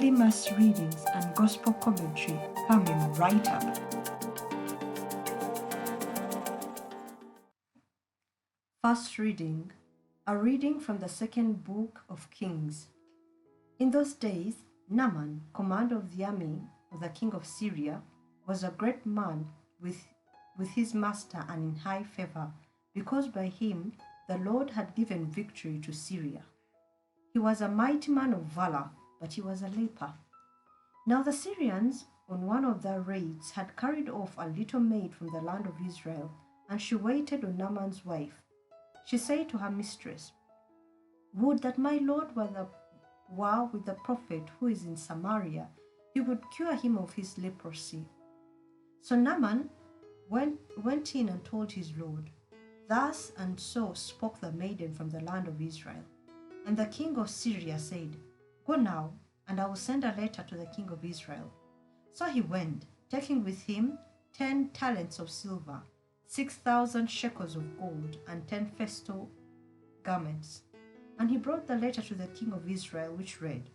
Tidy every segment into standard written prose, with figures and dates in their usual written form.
daily Mass readings and Gospel commentary coming right up. First reading, a reading from the second book of Kings. In those days, Naaman, commander of the army of the king of Syria, was a great man with his master and in high favor, because by him the Lord had given victory to Syria. He was a mighty man of valor, but he was a leper. Now the Syrians, on one of their raids, had carried off a little maid from the land of Israel, and she waited on Naaman's wife. She said to her mistress, "Would that my Lord were with the prophet who is in Samaria, he would cure him of his leprosy." So Naaman went in and told his Lord. Thus and so spoke the maiden from the land of Israel. And the king of Syria said, "Go now, and I will send a letter to the king of Israel." So he went, taking with him 10 talents of silver, 6,000 shekels of gold, and 10 festal garments. And he brought the letter to the king of Israel, which read,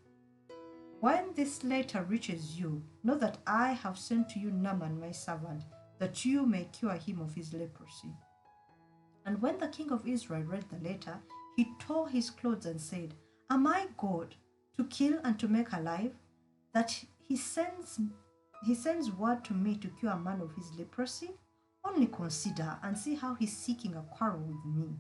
"When this letter reaches you, know that I have sent to you Naaman my servant, that you may cure him of his leprosy." And when the king of Israel read the letter, he tore his clothes and said, "Am I God to kill and to make alive, that he sends word to me to cure a man of his leprosy? Only consider and see how he's seeking a quarrel with me."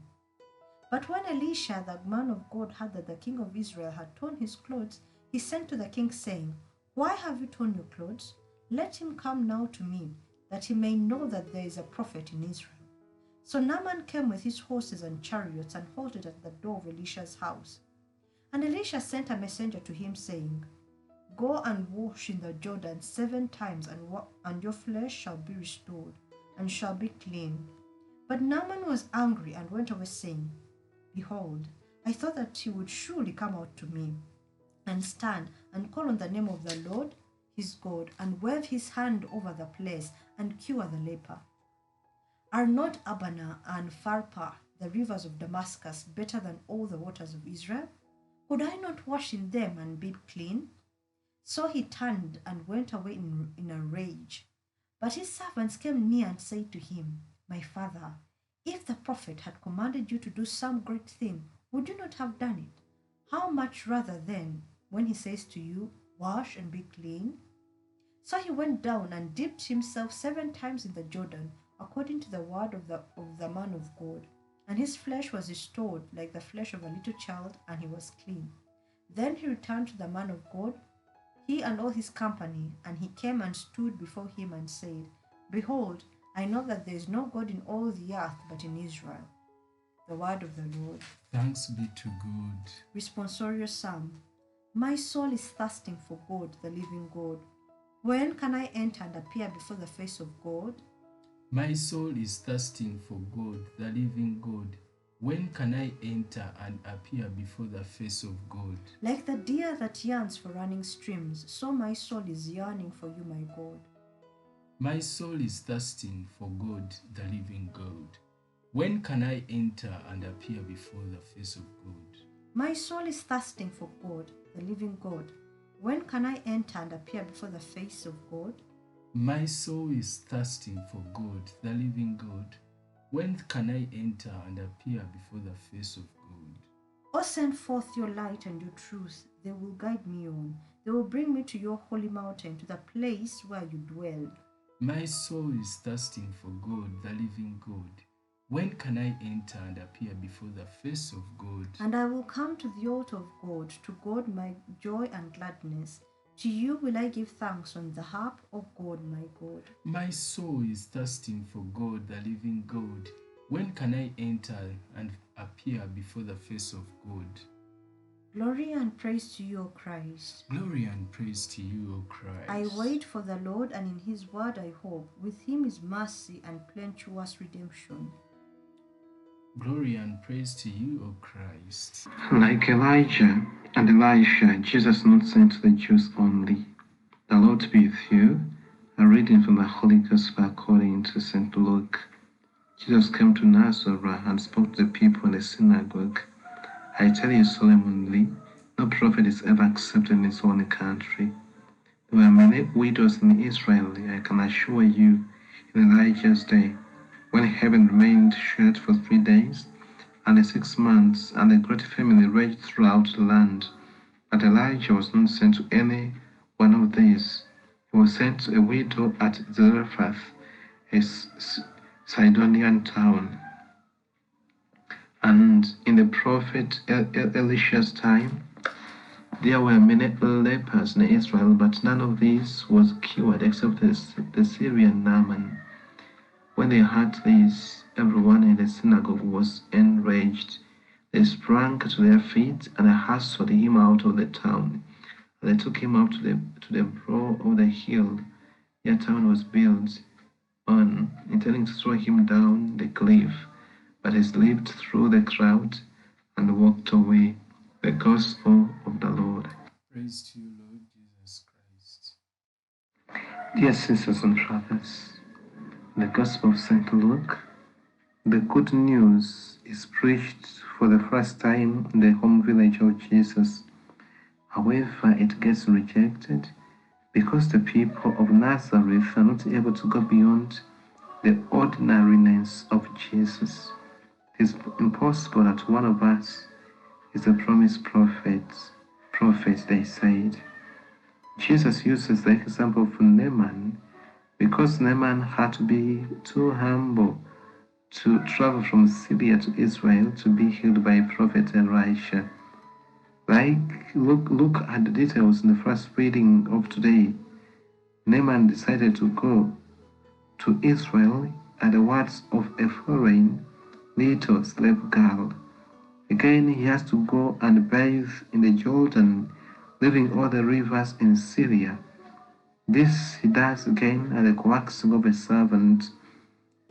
But when Elisha, the man of God, heard that the king of Israel had torn his clothes, he sent to the king, saying, "Why have you torn your clothes? Let him come now to me, that he may know that there is a prophet in Israel." So Naaman came with his horses and chariots and halted at the door of Elisha's house. And Elisha sent a messenger to him, saying, "Go and wash in the Jordan 7 times, and your flesh shall be restored, and shall be clean." But Naaman was angry and went away, saying, "Behold, I thought that he would surely come out to me, and stand and call on the name of the Lord his God, and wave his hand over the place, and cure the leper. Are not Abana and Pharpar, the rivers of Damascus, better than all the waters of Israel? Could I not wash in them and be clean?" So he turned and went away in a rage. But his servants came near and said to him, "My father, if the prophet had commanded you to do some great thing, would you not have done it? How much rather then, when he says to you, 'Wash and be clean'?" So he went down and dipped himself 7 times in the Jordan, according to the word of the man of God. And his flesh was restored like the flesh of a little child, and he was clean. Then he returned to the man of God, he and all his company, and he came and stood before him and said, "Behold, I know that there is no God in all the earth but in Israel." The word of the Lord. Thanks be to God. Responsorial Psalm. My soul is thirsting for God, the living God. When can I enter and appear before the face of God? My soul is thirsting for God, the living God. When can I enter and appear before the face of God? Like the deer that yearns for running streams, so my soul is yearning for you, my God. My soul is thirsting for God, the living God. When can I enter and appear before the face of God? My soul is thirsting for God, the living God. When can I enter and appear before the face of God? My soul is thirsting for God, the living God. When can I enter and appear before the face of God? O send forth your light and your truth. They will guide me on. They will bring me to your holy mountain, to the place where you dwell. My soul is thirsting for God, the living God. When can I enter and appear before the face of God? And I will come to the altar of God, to God my joy and gladness. To you will I give thanks on the harp, O God, my God. My soul is thirsting for God, the living God. When can I enter and appear before the face of God? Glory and praise to you, O Christ. Glory and praise to you, O Christ. I wait for the Lord, and in his word I hope. With him is mercy and plenteous redemption. Glory and praise to you, O Christ. Like Elijah and Elisha, Jesus not sent to the Jews only. The Lord be with you. A reading from the Holy Gospel according to St. Luke. Jesus came to Nazareth and spoke to the people in the synagogue. I tell you solemnly, No prophet is ever accepted in his own country. There were many widows in Israel, I can assure you, in Elijah's day, when heaven remained shut for 3 days and 6 months, and a great famine raged throughout the land. But Elijah was not sent to any one of these. He was sent to a widow at Zarephath, a Sidonian town. And in the prophet Elisha's time, there were many lepers in Israel, but none of these was cured except the Syrian Naaman. When they heard this, everyone in the synagogue was enraged. They sprang to their feet and hustled him out of the town. They took him up to the brow of the hill their town was built on, intending to throw him down the cliff. But he slipped through the crowd and walked away. The Gospel of the Lord. Praise to you, Lord Jesus Christ. Dear sisters and brothers, in the Gospel of St. Luke, the good news is preached for the first time in the home village of Jesus. However, it gets rejected because the people of Nazareth are not able to go beyond the ordinariness of Jesus. It is impossible that one of us is the promised prophet, they said. Jesus uses the example of Naaman because Naaman had to be too humble to travel from Syria to Israel to be healed by Prophet Elisha. Look at the details in the first reading of today. Naaman decided to go to Israel at the words of a foreign little slave girl. Again, he has to go and bathe in the Jordan, leaving all the rivers in Syria. This he does again at the coaxing of a servant.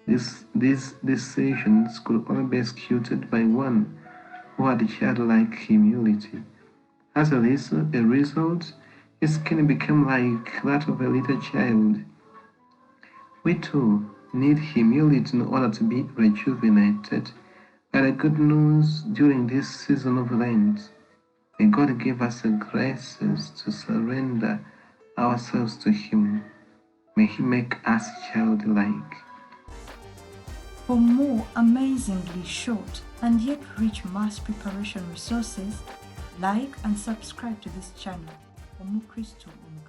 These decisions could only be executed by one who had childlike humility. As a result, his skin became like that of a little child. We too need humility in order to be rejuvenated by the good news during this season of Lent. May God give us the graces to surrender ourselves to Him. May He make us childlike. For more amazingly short and yet rich Mass preparation resources, like and subscribe to this channel. Omu Kristo Omu